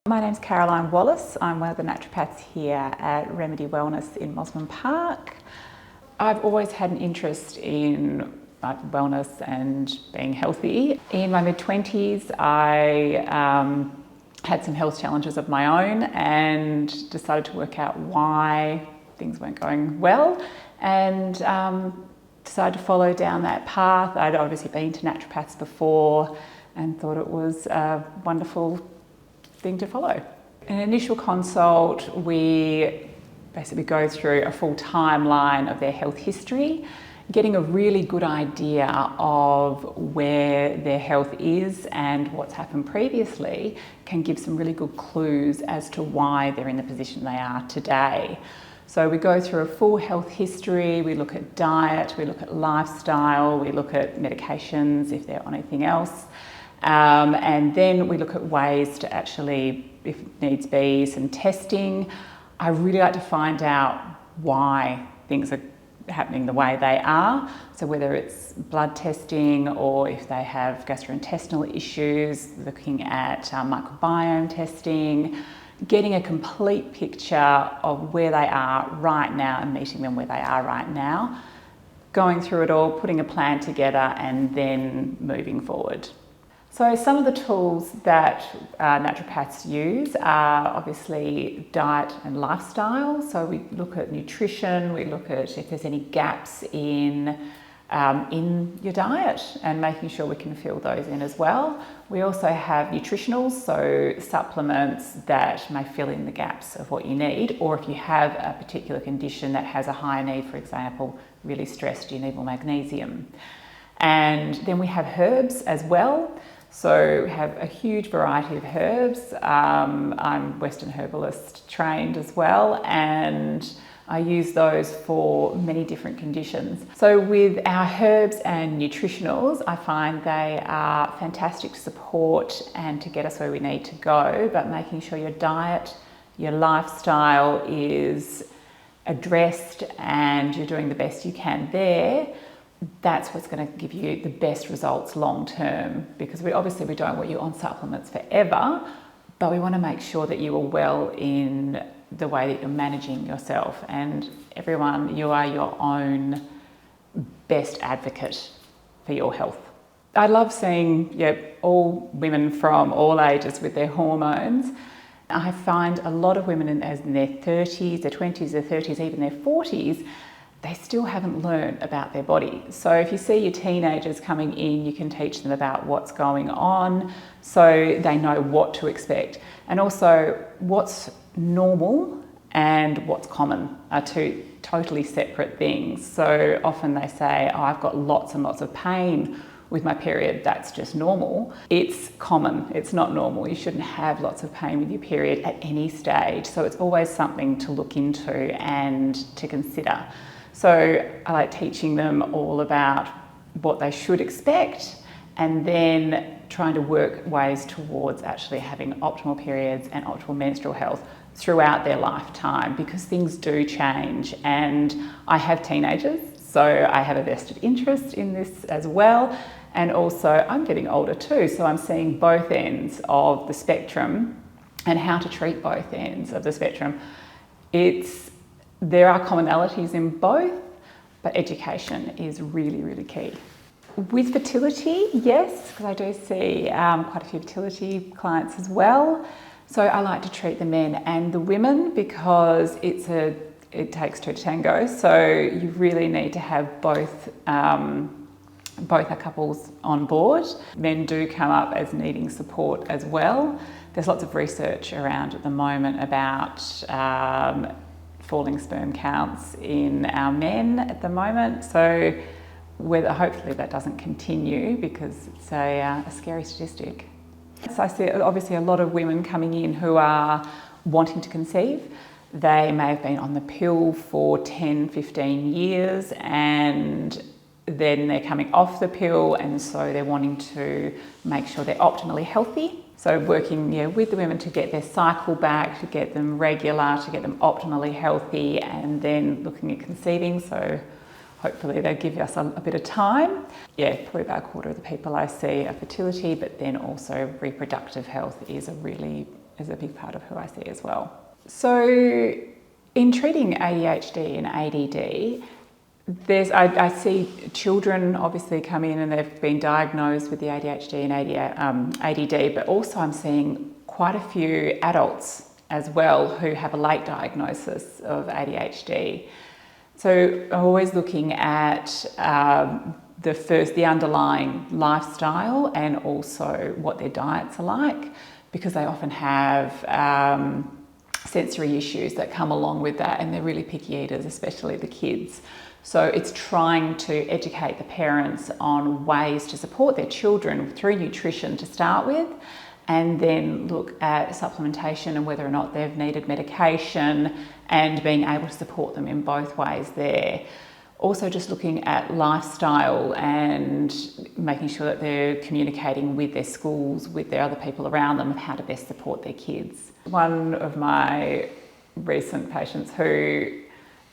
My name's Caroline Wallace. I'm one of the naturopaths here at Remede Wellness in Mosman Park. I've always had an interest in wellness and being healthy. In my mid-20s, I had some health challenges of my own and decided to work out why things weren't going well, and decided to follow down that path. I'd obviously been to naturopaths before and thought it was a wonderful thing to follow. In an initial consult, we basically go through a full timeline of their health history, getting a really good idea of where their health is and what's happened previously can give some really good clues as to why they're in the position they are today. So we go through a full health history, we look at diet, we look at lifestyle, we look at medications if they're on anything else. And then we look at ways to actually, if needs be, some testing. I really like to find out why things are happening the way they are. So whether it's blood testing or if they have gastrointestinal issues, looking at microbiome testing, getting a complete picture of where they are right now and meeting them where they are right now, going through it all, putting a plan together and then moving forward. So some of the tools that naturopaths use are obviously diet and lifestyle. So we look at nutrition, we look at if there's any gaps in your diet and making sure we can fill those in as well. We also have nutritionals, so supplements that may fill in the gaps of what you need, or if you have a particular condition that has a higher need, for example, really stressed, you need more magnesium. And then we have herbs as well. So we have a huge variety of herbs. I'm Western herbalist trained as well, and I use those for many different conditions. So with our herbs and nutritionals, I find they are fantastic support and to get us where we need to go, but making sure your diet, your lifestyle is addressed and you're doing the best you can there. That's what's going to give you the best results long term, because we don't want you on supplements forever, but we want to make sure that you are well in the way that you're managing yourself. And everyone, you are your own best advocate for your health. I love seeing all women from all ages with their hormones. I find a lot of women in their 30s, their 20s, their 30s, even their 40s, they still haven't learned about their body. So if you see your teenagers coming in, you can teach them about what's going on so they know what to expect. And also what's normal and what's common are two totally separate things. So often they say, oh, I've got lots and lots of pain with my period, that's just normal. It's common, it's not normal. You shouldn't have lots of pain with your period at any stage. So it's always something to look into and to consider. So I like teaching them all about what they should expect and then trying to work ways towards actually having optimal periods and optimal menstrual health throughout their lifetime, because things do change. And I have teenagers, so I have a vested interest in this as well. And also I'm getting older too, so I'm seeing both ends of the spectrum and how to treat both ends of the spectrum. There are commonalities in both, but education is really, really key. With fertility, yes, because I do see quite a few fertility clients as well. So I like to treat the men and the women because it takes two to tango. So you really need to have both our couples on board. Men do come up as needing support as well. There's lots of research around at the moment about falling sperm counts in our men at the moment. So hopefully that doesn't continue, because it's a scary statistic. So I see obviously a lot of women coming in who are wanting to conceive. They may have been on the pill for 10, 15 years and then they're coming off the pill, and so they're wanting to make sure they're optimally healthy. So working with the women to get their cycle back, to get them regular, to get them optimally healthy, and then looking at conceiving. So hopefully they give us a bit of time. Probably about a quarter of the people I see are fertility, but then also reproductive health is a really is a big part of who I see as well. So in treating ADHD and ADD, I see children obviously come in and they've been diagnosed with the ADHD and ADD, but also I'm seeing quite a few adults as well who have a late diagnosis of ADHD. So I'm always looking at the underlying lifestyle and also what their diets are like, because they often have sensory issues that come along with that, and they're really picky eaters, especially the kids. So it's trying to educate the parents on ways to support their children through nutrition to start with, and then look at supplementation and whether or not they've needed medication, and being able to support them in both ways there. Also just looking at lifestyle and making sure that they're communicating with their schools, with their other people around them, of how to best support their kids. One of my recent patients who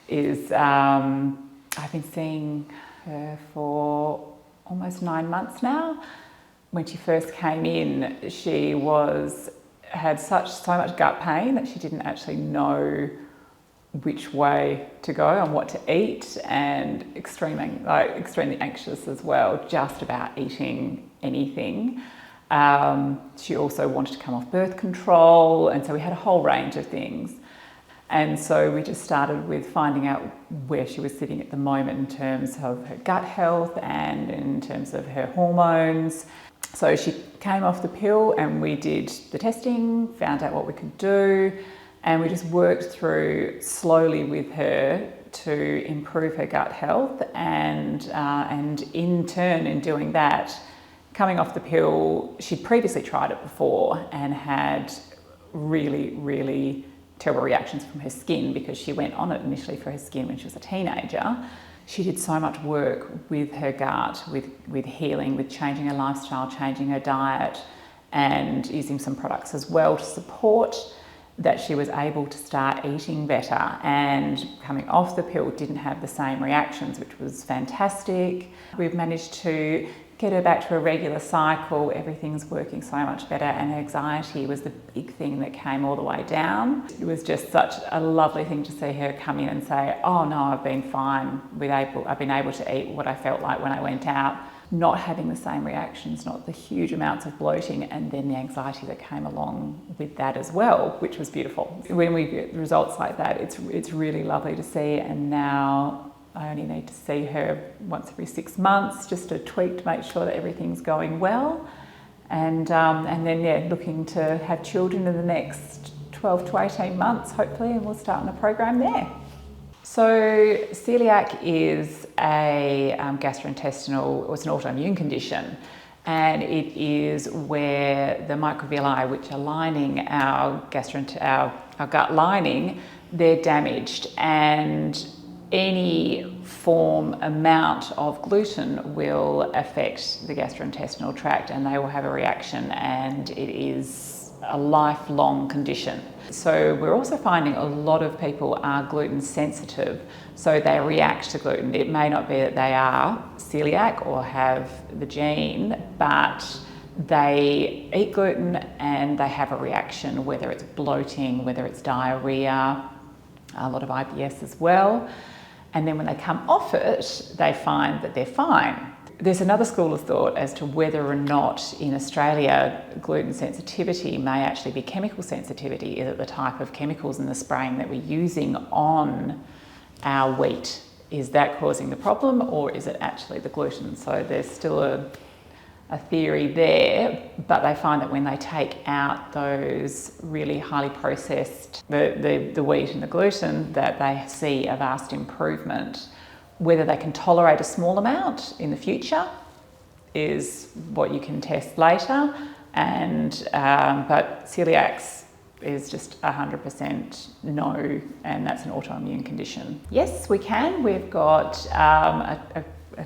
is, I've been seeing her for almost 9 months now. When she first came in, she had so much gut pain that she didn't actually know which way to go and what to eat, and extremely anxious as well, just about eating anything. She also wanted to come off birth control, and so we had a whole range of things. And so we just started with finding out where she was sitting at the moment in terms of her gut health and in terms of her hormones. So she came off the pill and we did the testing, found out what we could do, and we just worked through slowly with her to improve her gut health. And in turn, in doing that, coming off the pill, she'd previously tried it before and had really, really terrible reactions from her skin, because she went on it initially for her skin when she was a teenager. She did so much work with her gut, with healing, with changing her lifestyle, changing her diet, and using some products as well to support that she was able to start eating better. And coming off the pill didn't have the same reactions, which was fantastic. We've managed to get her back to a regular cycle. Everything's working so much better, and anxiety was the big thing that came all the way down. It was just such a lovely thing to see her come in and say, oh no, I've been fine. I've been able to eat what I felt like when I went out, not having the same reactions, not the huge amounts of bloating, and then the anxiety that came along with that as well, which was beautiful. When we get results like that, it's really lovely to see. And now I only need to see her once every 6 months, just to tweak to make sure that everything's going well. And then looking to have children in the next 12 to 18 months, hopefully, and we'll start on a program there. So celiac is a gastrointestinal, it's an autoimmune condition, and it is where the microvilli, which are lining our gut lining, they're damaged, and any amount of gluten will affect the gastrointestinal tract, and they will have a reaction, and it is a lifelong condition. So we're also finding a lot of people are gluten sensitive, so they react to gluten. It may not be that they are celiac or have the gene, but they eat gluten and they have a reaction, whether it's bloating, whether it's diarrhea, a lot of IBS as well. And then when they come off it, they find that they're fine. There's another school of thought as to whether or not in Australia gluten sensitivity may actually be chemical sensitivity. Is it the type of chemicals in the spraying that we're using on our wheat? Is that causing the problem, or is it actually the gluten? So there's still a theory there, but they find that when they take out those really highly processed, the wheat and the gluten, that they see a vast improvement. Whether they can tolerate a small amount in the future is what you can test later, but celiac is just 100% no, and that's an autoimmune condition. Yes, we can. We've got a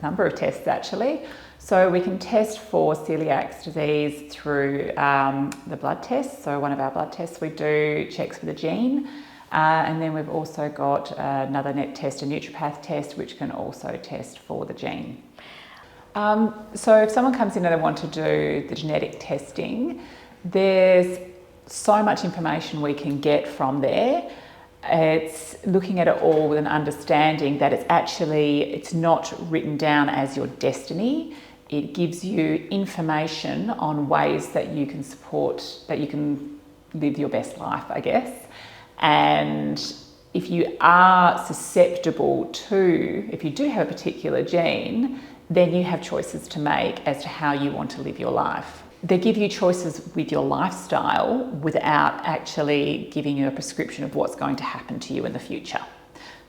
number of tests actually. So we can test for celiac disease through the blood test. So one of our blood tests we do checks for the gene. And then we've also got another test, a Naturopath test, which can also test for the gene. So if someone comes in and they want to do the genetic testing, there's so much information we can get from there. It's looking at it all with an understanding that it's not written down as your destiny. It gives you information on ways that you can live your best life, I guess. And if you are susceptible to, if you do have a particular gene, then you have choices to make as to how you want to live your life. They give you choices with your lifestyle without actually giving you a prescription of what's going to happen to you in the future.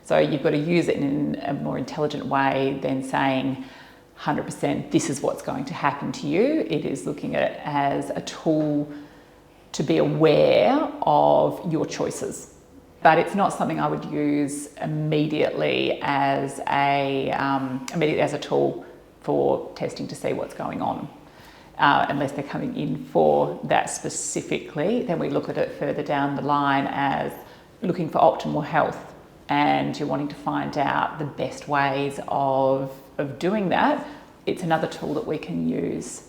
So you've got to use it in a more intelligent way than saying 100% this is what's going to happen to you. It is looking at it as a tool to be aware of your choices. But it's not something I would use immediately as a tool for testing to see what's going on. Unless they're coming in for that specifically, then we look at it further down the line as looking for optimal health, and you're wanting to find out the best ways of doing that. It's another tool that we can use.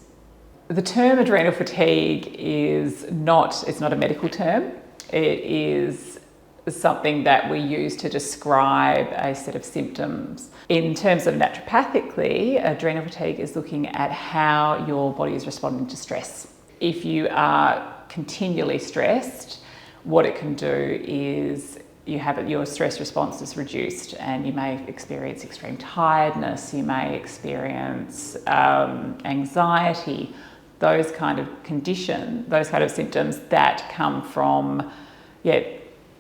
The term adrenal fatigue it's not a medical term. It is something that we use to describe a set of symptoms. In terms of naturopathically, adrenal fatigue is looking at how your body is responding to stress. If you are continually stressed, what it can do is your stress response is reduced, and you may experience extreme tiredness, you may experience anxiety, those kind of symptoms that come from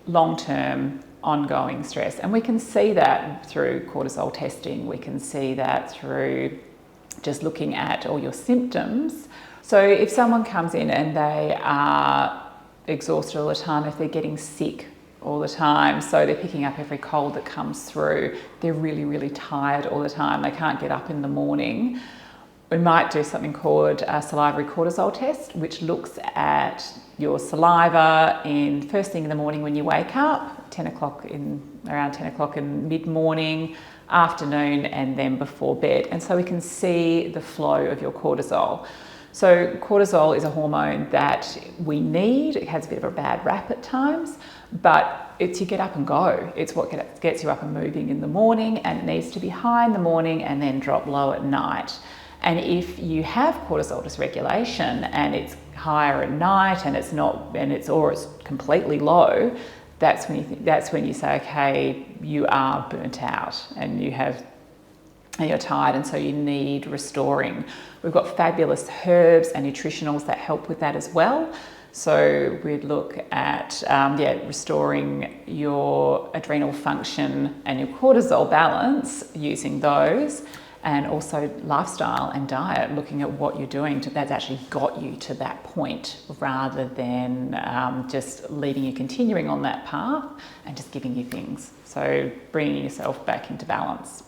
long-term ongoing stress. And we can see that through cortisol testing. We can see that through just looking at all your symptoms. So if someone comes in and they are exhausted all the time, if they're getting sick all the time, so they're picking up every cold that comes through, they're really, really tired all the time, they can't get up in the morning, we might do something called a salivary cortisol test, which looks at your saliva first thing in the morning when you wake up, around 10 o'clock in mid-morning, afternoon, and then before bed. And so we can see the flow of your cortisol. So cortisol is a hormone that we need. It has a bit of a bad rap at times, but it's you get up and go. It's what gets you up and moving in the morning, and it needs to be high in the morning and then drop low at night. And if you have cortisol dysregulation and it's higher at night and it's completely low, that's when you say, okay, you are burnt out and you're tired, and so you need restoring. We've got fabulous herbs and nutritionals that help with that as well. So we'd look at restoring your adrenal function and your cortisol balance using those. And also lifestyle and diet, looking at what you're doing that's actually got you to that point, rather than just leaving you continuing on that path and just giving you things. So bringing yourself back into balance.